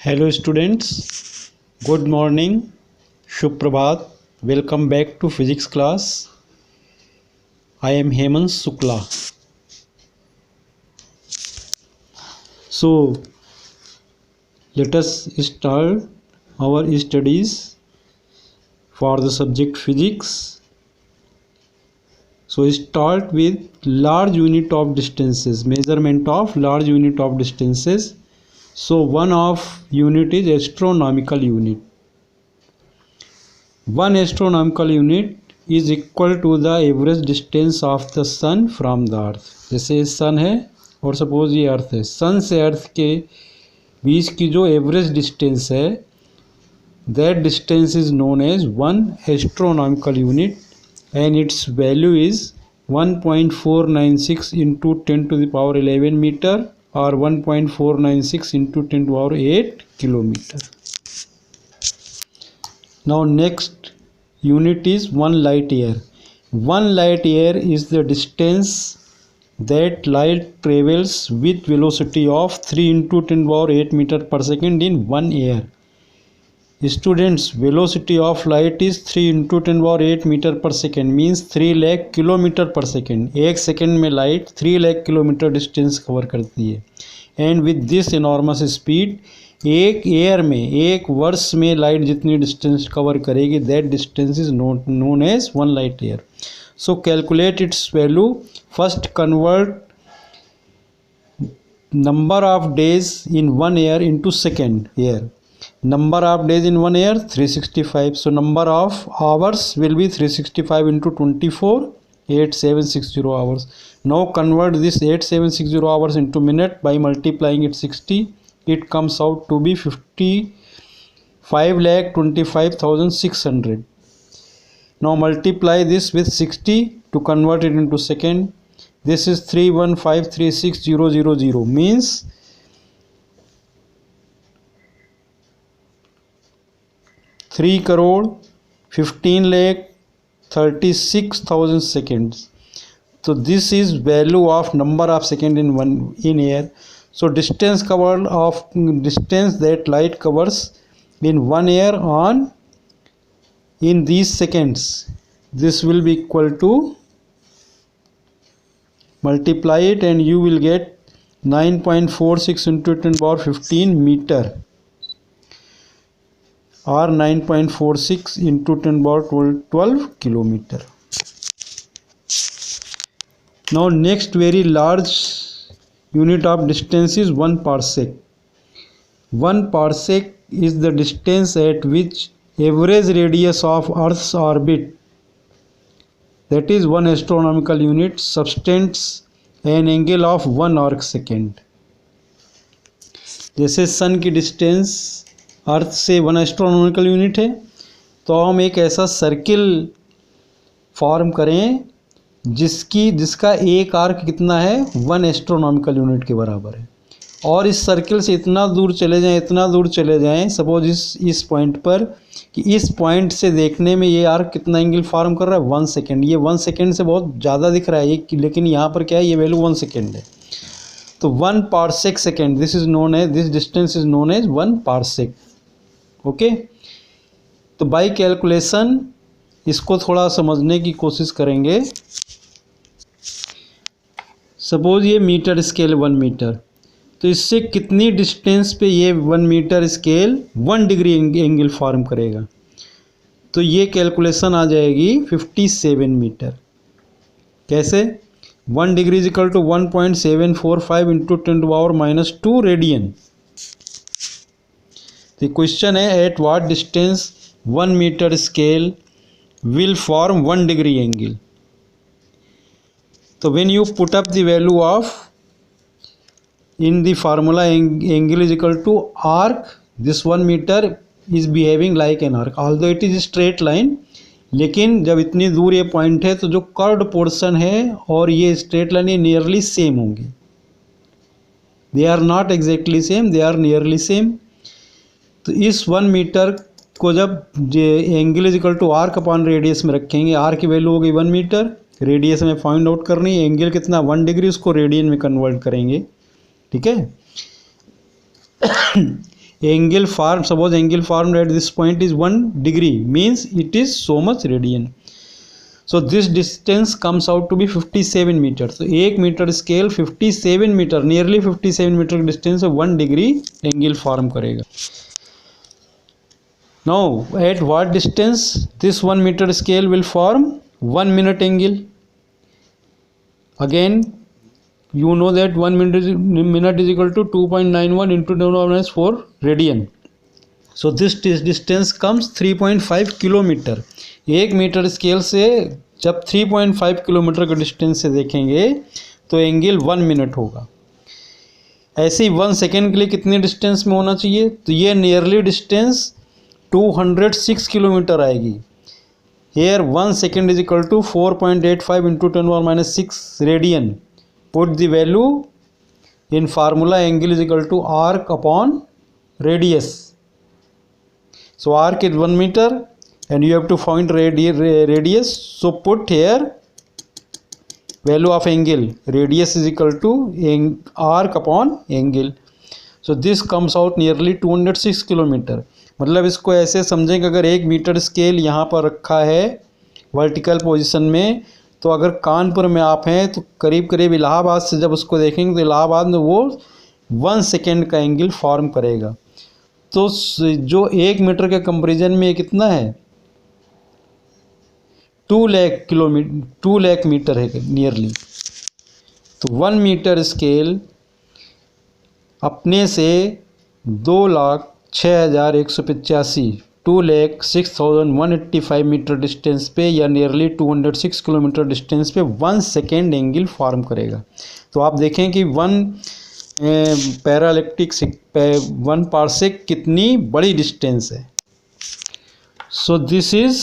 Hello students, good morning, Shubh Prabhat. Welcome back to physics class. I am Hemant Shukla. So let us start our studies for the subject physics. So start with large unit of distances, measurement of large unit of distances. So one of unit is astronomical unit. One astronomical unit is equal to the average distance of the sun from the earth. जैसे सन है और suppose ये अर्थ है, सन से अर्थ के बीच की जो एवरेज डिस्टेंस है, that distance is known as one astronomical unit and its value is 1.496 into 10⁻11 metre और 1.496 into 10⁸ kilometre. Now next unit is 1 light year. 1 light year is the distance that light travels with velocity of 3 into 10⁸ meter per second in 1 year. Students, velocity of light is 3 into 10⁸ meter per second means 3 lakh kilometer per second. एक second में light 3 lakh kilometre distance cover करती है. And with this enormous speed, एक year में, एक वर्ष में light जितनी डिस्टेंस कवर करेगी, that distance is known as 1 light year. So calculate its value. First convert number of days in 1 year into second year. Number of days in 1 year 365. So number of hours will be 365 into 24, 8760 hours. Now convert this 8760 hours into minute by multiplying it 60. It comes out to be 55,25,600. Now multiply this with 60 to convert it into second. This is 315,36,000 means 3,15,36,000 seconds. So this is value of number of second in year. So distance covered of distance that light covers in 1 year on in these seconds, this will be equal to, multiply it and you will get 9.46 into 10⁻15 meter or 9.46 into 10⁻12 kilometer. Now next very large unit of distance is 1 parsec. 1 parsec is the distance at which average radius of Earth's orbit, that is 1 astronomical unit, subtends an angle of 1 arc second. जैसे सन की distance अर्थ से 1 astronomical unit है, तो हम एक ऐसा circle form करें जिसका एक आर्क कितना है, 1 एस्ट्रोनॉमिकल यूनिट के बराबर है. और इस सर्किल से इतना दूर चले जाएं, सपोज इस पॉइंट पर, कि इस पॉइंट से देखने में ये आर्क कितना एंगल फॉर्म कर रहा है, 1 सेकेंड. ये 1 सेकेंड से बहुत ज़्यादा दिख रहा है ये, लेकिन यहाँ पर क्या है, ये वैल्यू 1 सेकेंड है. तो 1 parsec second, this distance is known as 1 parsec. Okay. तो बाय कैलकुलेशन इसको थोड़ा समझने की कोशिश करेंगे. सपोज ये मीटर स्केल 1 मीटर, तो इससे कितनी डिस्टेंस पे ये 1 metre scale 1 degree angle form करेगा. तो ये कैलकुलेशन आ जाएगी 57 मीटर. कैसे? 1 degree is equal to 1.745 into 10⁻⁻2 radian. The question है, at what distance 1 meter scale will form 1 degree angle. So when you put up the value of in the formula, angle is equal to arc. This 1 meter is behaving like an arc, although it is straight line. लेकिन जब इतनी दूर ये point है, तो जो curved portion है और ये स्ट्रेट लाइन, ये नियरली सेम होंगे. They are not exactly same, they are nearly same. तो इस 1 मीटर को जब angle is equal to arc upon radius में रखेंगे, आर की वैल्यू होगी 1 मीटर, रेडियस में फाइंड आउट करनी है, एंगल कितना 1 डिग्री, उसको रेडियन में कन्वर्ट करेंगे. ठीक है. angle formed, suppose angle formed at this point is 1 degree, means it is so much radian. So this distance comes out to be 57 metre. तो 1 metre scale 57 metre, nearly 57 metre का distance 1 degree angle form करेगा. Now at what distance this 1 meter scale will form 1 minute angle? Again you know that 1 minute is equal to 2.91 into 10⁻⁴ radian. So this distance comes 3.5 kilometre. 1 metre scale से जब 3.5 kilometre के distance से देखेंगे तो angle 1 minute होगा. ऐसे ही 1 second के लिए कितने डिस्टेंस में होना चाहिए? तो ये नियरली डिस्टेंस 206 किलोमीटर आएगी. Here 1 second is equal to 4.85 into 10⁻⁶ radian. Put the value in formula, angle is equal to arc upon radius. So arc is 1 meter and you have to find radius. So put here value of angle. Radius is equal to arc upon angle. So this comes out nearly 206 kilometre. मतलब इसको ऐसे समझें कि अगर 1 metre scale यहाँ पर रखा है वर्टिकल पोजीशन में, तो अगर कानपुर में आप हैं तो करीब करीब इलाहाबाद से जब उसको देखेंगे तो इलाहाबाद में वो 1 सेकेंड का एंगल फॉर्म करेगा. तो जो 1 मीटर के कंपेरिजन में कितना है? 2 लाख मीटर है नियरली. तो 1 मीटर स्केल अपने से 2,06,185 2,06,185 मीटर डिस्टेंस पे या नियरली 206 किलोमीटर डिस्टेंस पे 1 सेकेंड एंगल फॉर्म करेगा. तो आप देखें कि 1 पैरालैक्टिक 1 पार्सेक कितनी बड़ी डिस्टेंस है. So this is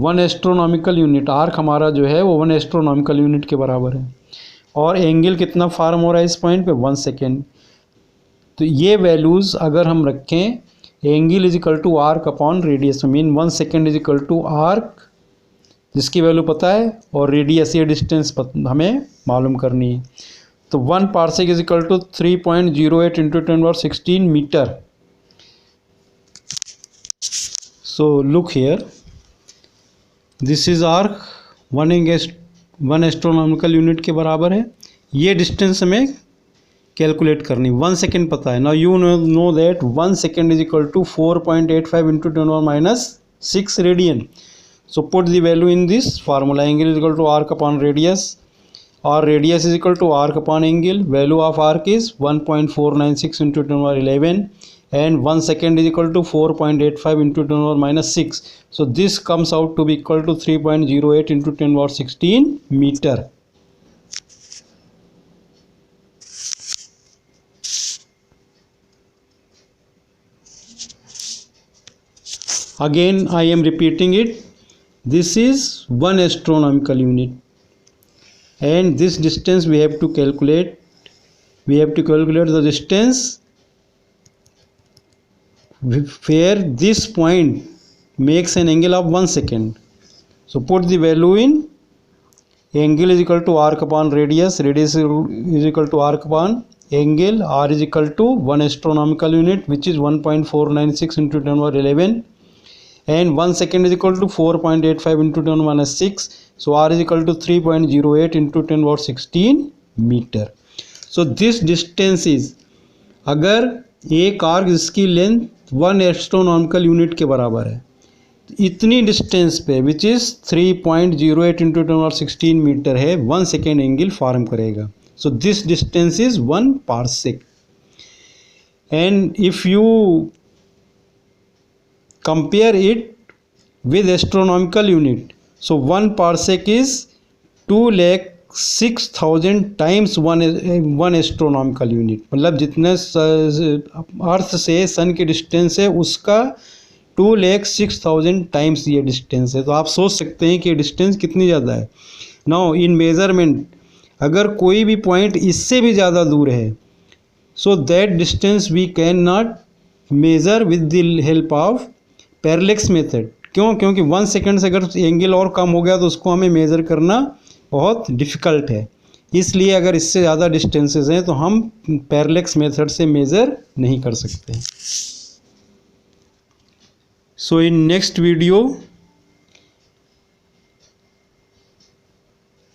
1 astronomical unit. Arc हमारा जो है वो 1 एस्ट्रोनॉमिकल यूनिट के बराबर है. और एंगल कितना फॉर्म हो रहा है इस पॉइंट पे? 1 सेकेंड. तो ये वैल्यूज़ अगर हम रखें, angle is equal to arc upon radius, mean 1 second is equal to arc जिसकी वैल्यू पता है और रेडियस ये डिस्टेंस हमें मालूम करनी है. तो 1 parsec is equal to 3.08 into 10⁻16 metre. So look here, this is arc 1 astronomical unit के बराबर है. ये डिस्टेंस हमें कैलकुलेट करनी. 1 सेकेंड पता है. Now you know that 1 second is equal to 4.85 into 10⁻⁶ radian. So put the value in this formula. Angle is equal to arc upon radius, or radius is equal to arc upon angle. Value of arc is 1.496 into 10⁻11 and 1 second is equal to 4.85 into 10⁻⁶. So this comes out to be equal to 3.08 into 10⁻16 meter. Again I am repeating it. This is 1 astronomical unit. And this distance we have to calculate. We have to calculate the distance where this point makes an angle of 1 second. So put the value in. Angle is equal to arc upon radius. Radius is equal to arc upon angle. R is equal to 1 astronomical unit, which is 1.496 into 10⁻11. And 1 second is equal to 4.85 into 10⁻⁶. So R is equal to 3.08 into 10⁻16 meter. So this distance is, अगर एक arc जिसकी length 1 astronomical unit के बराबर है, इतनी distance पे which is 3.08 into 10⁻16 metre है, 1 second angle form करेगा. So this distance is 1 parsec. And if you compare it with astronomical unit, so 1 parsec is 2,06,000 times 1 astronomical unit. मतलब जितने अर्थ से सन की डिस्टेंस है उसका 2,06,000 टाइम्स ये डिस्टेंस है. तो आप सोच सकते हैं कि डिस्टेंस कितनी ज़्यादा है. नाउ इन मेज़रमेंट अगर कोई भी पॉइंट इससे भी ज़्यादा दूर है, so that distance we can not measure with the help of parallax method. क्यों? क्योंकि 1 सेकेंड से अगर एंगल और कम हो गया तो उसको हमें मेज़र करना बहुत डिफ़िकल्ट है. इसलिए अगर इससे ज़्यादा डिस्टेंसेस हैं तो हम पैरेलैक्स मेथड से मेज़र नहीं कर सकते. So in next video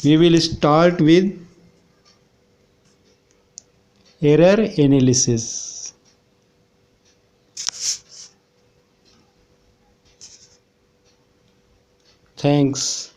we will start with error analysis. Thanks.